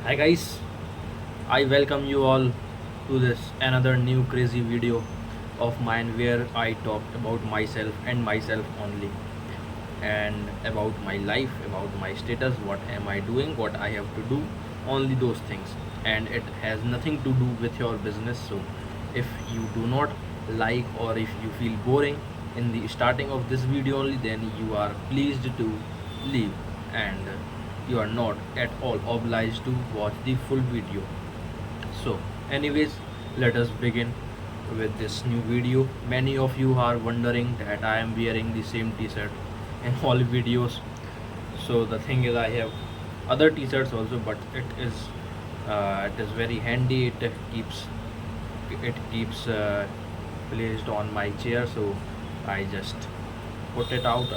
Hi guys, I welcome you all to this another new crazy video of mine where I talked about myself and myself only, and about my life, about my status, what am I doing, what I have to do, only those things, and it has nothing to do with your business. So if you do not like or if you feel boring in the starting of this video only, then you are pleased to leave, and you are not at all obliged to watch the full video. So anyways, let us begin with this new video. Many of you are wondering that I am wearing the same t-shirt in all videos. So the thing is, I have other t-shirts also, but it is very handy. It keeps placed on my chair, so I just put it out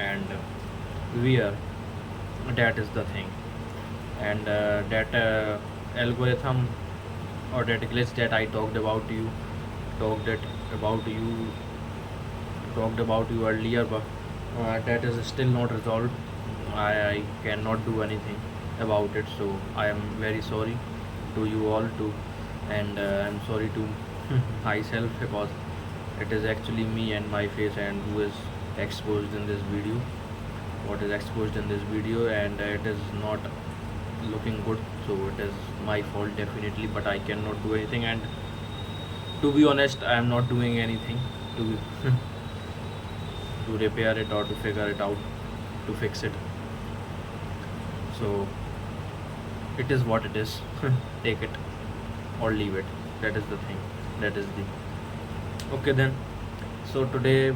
and wear. That is the thing. And that algorithm or that glitch that I talked it about you talked about you earlier, but that is still not resolved. I cannot do anything about it, so I am very sorry to you all too, and I'm sorry to myself, because it is actually me and my face and who is exposed in this video, what is exposed in this video, and it is not looking good. So it is my fault definitely, but I cannot do anything. And to be honest, I am not doing anything to to repair it or to figure it out, to fix it. So it is what it is. Take it or leave it. That is the thing. That is the okay then. So today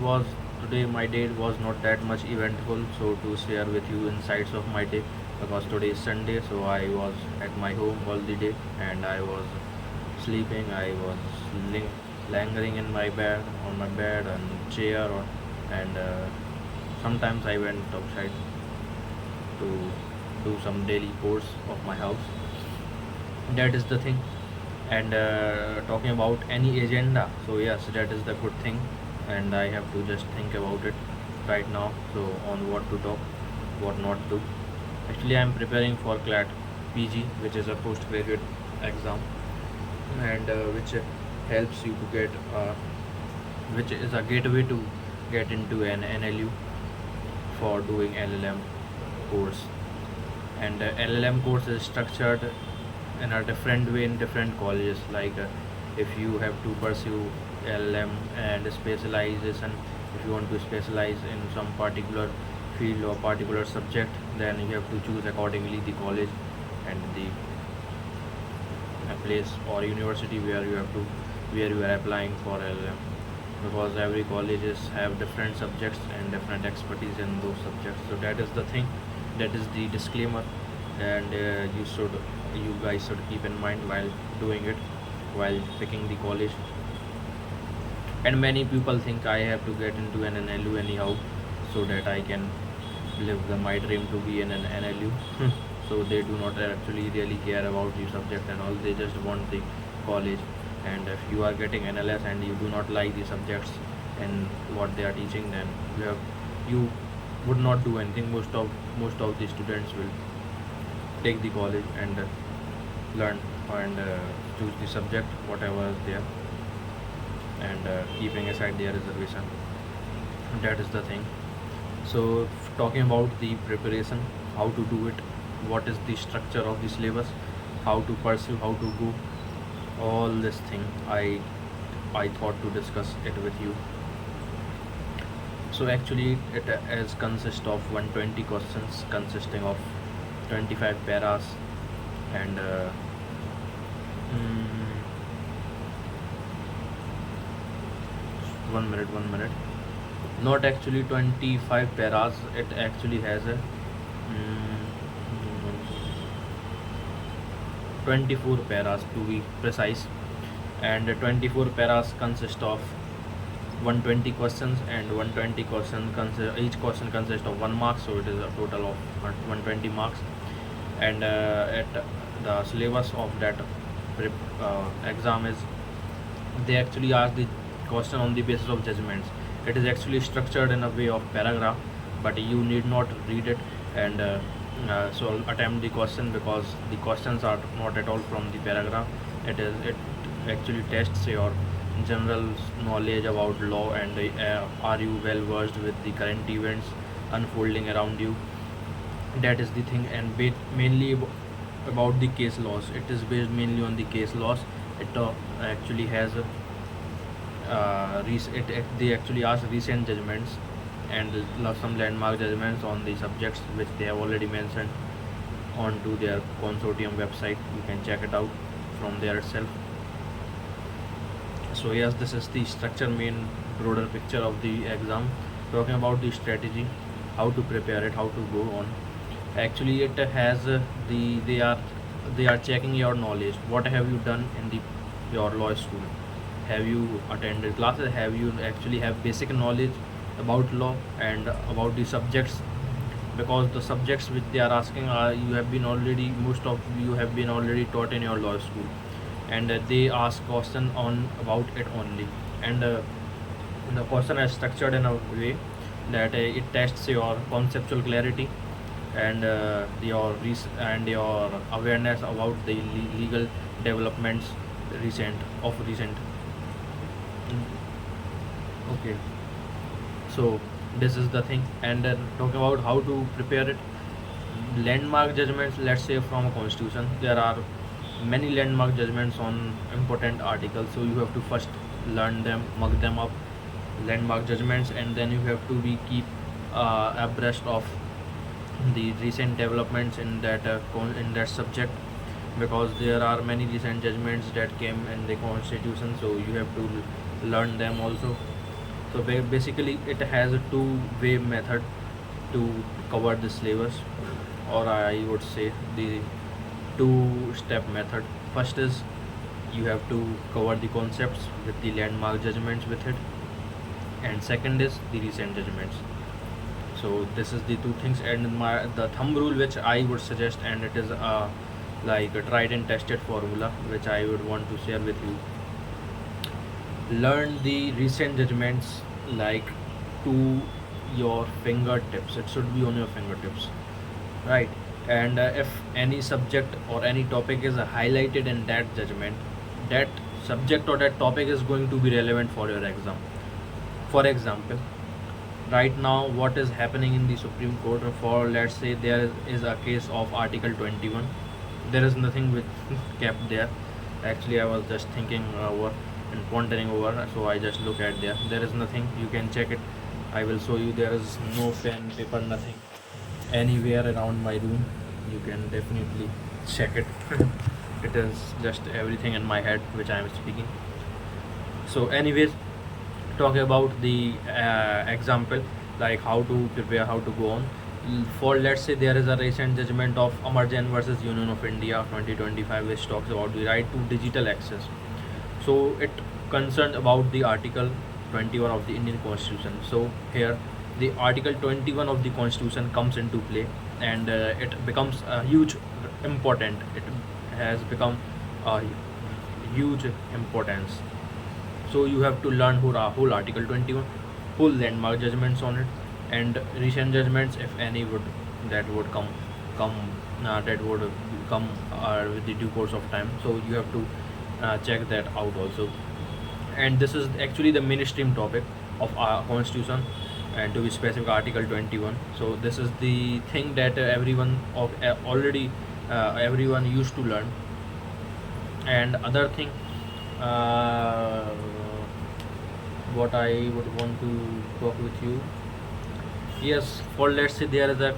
my day was not that much eventful, so to share with you insights of my day, because today is Sunday, so I was at my home all the day, and I was sleeping. I was lingering in my bed, on my bed and chair, and sometimes I went outside to do some daily chores of my house. That is the thing. And talking about any agenda, so yes, that is the good thing, and I have to just think about it right now, so on what to talk, what not to. Actually, I am preparing for CLAT PG, which is a postgraduate exam, and which helps you to get which is a gateway to get into an NLU for doing LLM course. And LLM course is structured in a different way in different colleges. Like if you have to pursue LLM and specialization, if you want to specialize in some particular field or particular subject, then you have to choose accordingly the college and the place or university where you are applying for LLM, because every colleges have different subjects and different expertise in those subjects. So that is the thing, that is the disclaimer, and you guys should keep in mind while doing it, while picking the college. And many people think I have to get into an NLU anyhow, so that I can live my dream to be in an NLU. So they do not actually really care about the subject and all, they just want the college. And if you are getting NLS and you do not like the subjects and what they are teaching, then you would not do anything. Most of the students will take the college and learn and choose the subject whatever is there, and keeping aside their reservation. That is the thing. So talking about the preparation, how to do it, what is the structure of the syllabus, how to pursue, how to go, all this thing I thought to discuss it with you. So actually it is consist of 120 questions consisting of 25 paras, and mm, 1 minute, not actually 25 paras, it actually has a 24 paras to be precise. And 24 paras consist of 120 questions, and 120 each question consists of 1 mark, so it is a total of 120 marks. And at the syllabus of that exam is, they actually ask the question on the basis of judgments. It is actually structured in a way of paragraph, but you need not read it, and So I'll attempt the question because the questions are not at all from the paragraph. It actually tests your general knowledge about law, and are you well versed with the current events unfolding around you. That is the thing. And mainly about the case laws. It is based mainly on the case laws. It actually has they actually ask recent judgments and some landmark judgments on the subjects which they have already mentioned onto their consortium website. You can check it out from there itself. So yes, this is the structure, main broader picture of the exam. Talking about the strategy, how to prepare it, how to go on. Actually, it has they are checking your knowledge. What have you done in the your law school? Have you attended classes? Have you actually have basic knowledge about law and about the subjects? Because the subjects which they are asking are, you have been already, most of you have been already taught in your law school, and they ask question on about it only. And the question is structured in a way that it tests your conceptual clarity and your awareness about the legal developments recent. Okay, so this is the thing. And then talk about how to prepare it. Landmark judgments, let's say from a constitution, there are many landmark judgments on important articles, so you have to first learn them, mug them up, landmark judgments, and then you have to be keep abreast of the recent developments in that in that subject, because there are many recent judgments that came in the constitution, so you have to learn them also. So basically it has a two-way method to cover the syllabus, or I would say the two-step method. First is you have to cover the concepts with the landmark judgments with it, and second is the recent judgments. So this is the two things. And the thumb rule which I would suggest, and it is like a tried and tested formula which I would want to share with you. Learn the recent judgments like to your fingertips. It should be on your fingertips, right? And if any subject or any topic is highlighted in that judgment, that subject or that topic is going to be relevant for your exam. For example, right now what is happening in the Supreme Court, for let's say there is a case of Article 21. There is nothing which kept there. Actually, I was just thinking over and pondering over, so I just look at there is nothing. You can check it. I will show you. There is no pen, paper, nothing anywhere around my room. You can definitely check it. It is just everything in my head which I am speaking. So anyways, talking about the example, like how to prepare, how to go on. For let's say there is a recent judgment of Amarjan versus Union of India 2025, which talks about the right to digital access. So it concerned about the Article 21 of the Indian Constitution. So here the Article 21 of the Constitution comes into play, and it becomes a huge important. It has become a huge importance. So you have to learn whole Article 21, whole landmark judgments on it, and recent judgments, if any would come that would come with the due course of time. So you have to check that out also. And this is actually the mainstream topic of our constitution, and to be specific, Article 21. So this is the thing that everyone of already everyone used to learn. And other thing, uh, what I would want to talk with you. Yes, for let's say there is a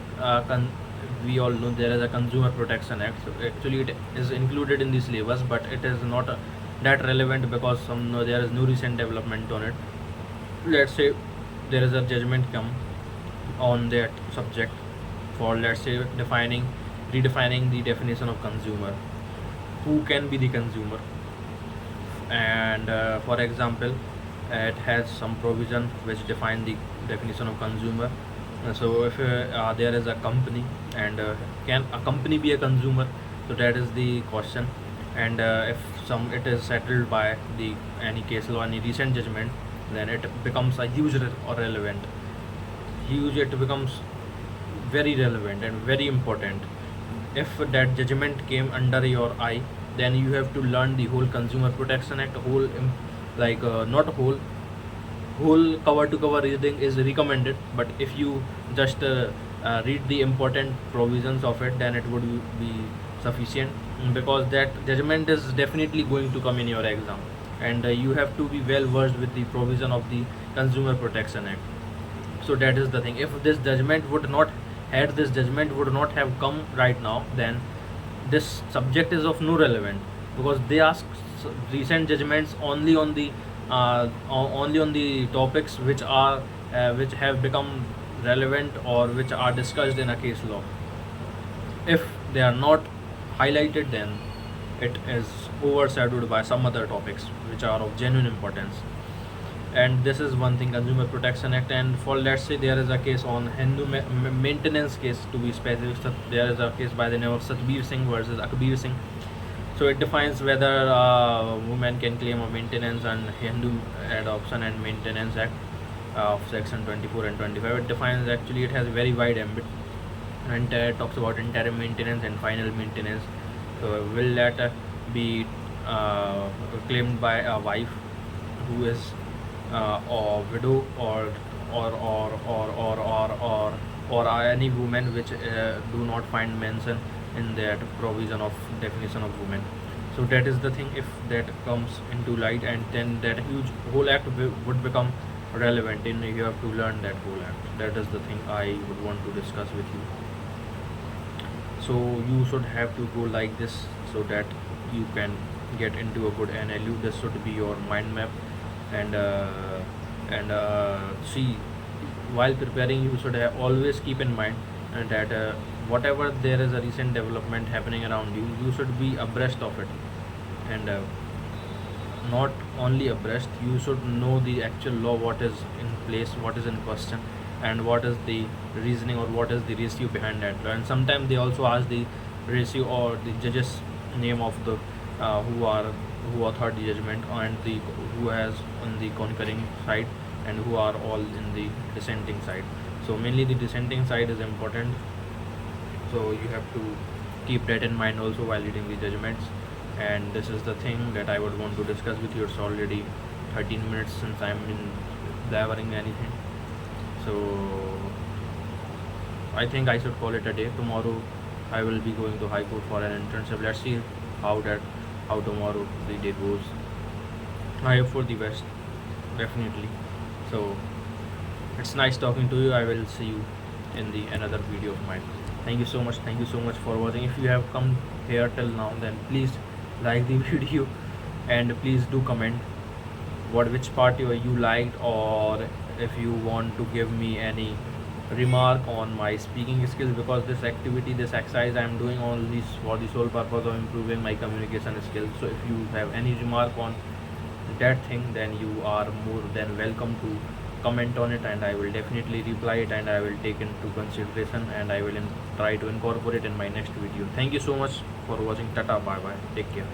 we all know there is a Consumer Protection Act. So actually, it is included in the syllabus, but it is not that relevant because there is no recent development on it. Let's say there is a judgment come on that subject for let's say redefining the definition of consumer. Who can be the consumer? And for example, it has some provision which define the definition of consumer. So if there is a company, and can a company be a consumer? So that is the question. And if some it is settled by the any case law, any recent judgment, then it becomes a huge or relevant. Huge, it becomes very relevant and very important. If that judgment came under your eye, then you have to learn the whole Consumer Protection Act, not whole cover to cover reading is recommended, but if you just read the important provisions of it, then it would be sufficient, because that judgment is definitely going to come in your exam, and you have to be well versed with the provision of the Consumer Protection Act. So that is the thing. If this judgment would not have come right now, then this subject is of no relevant, because they ask recent judgments only on the topics which have become relevant or which are discussed in a case law. If they are not highlighted, then it is overshadowed by some other topics which are of genuine importance. And this is one thing, Consumer Protection Act. And for, let's say, there is a case on Hindu maintenance case, to be specific, there is a case by the name of Satbir Singh versus Akbir Singh. So it defines whether a woman can claim a maintenance and Hindu Adoption and Maintenance Act of section 24 and 25. It defines, actually it has a very wide ambit, and talks about interim maintenance and final maintenance. So will that be claimed by a wife who is or widow, or any woman which do not find mention in that provision of definition of woman. So that is the thing. If that comes into light, and then that huge whole act would become relevant, and you have to learn that whole act. That is the thing I would want to discuss with you. So you should have to go like this, so that you can get into a good NLU. This should be your mind map. And see, while preparing, you should always keep in mind that whatever there is a recent development happening around you, you should be abreast of it. And not only abreast, you should know the actual law, what is in place, what is in question, and what is the reasoning, or what is the ratio behind that. And sometimes they also ask the ratio or the judge's name of the who authored the judgment, and who has on the concurring side, and who are all in the dissenting side. So mainly the dissenting side is important, so you have to keep that in mind also while reading the judgments. And this is the thing that I would want to discuss with you. It's already 13 minutes since I'm in blabbering anything, so I think I should call it a day. Tomorrow I will be going to High Court for an internship. Let's see how tomorrow the day goes. I hope for the best, definitely. So it's nice talking to you. I will see you in the another video of mine. Thank you so much. Thank you so much for watching. If you have come here till now, then please like the video, and please do comment which part you liked, or if you want to give me any remark on my speaking skills, because this exercise I am doing only for the sole purpose of improving my communication skills. So if you have any remark on that thing, then you are more than welcome to comment on it, and I will definitely reply it, and I will take into consideration, and I will try to incorporate in my next video. Thank you so much for watching. Tata, bye bye, take care.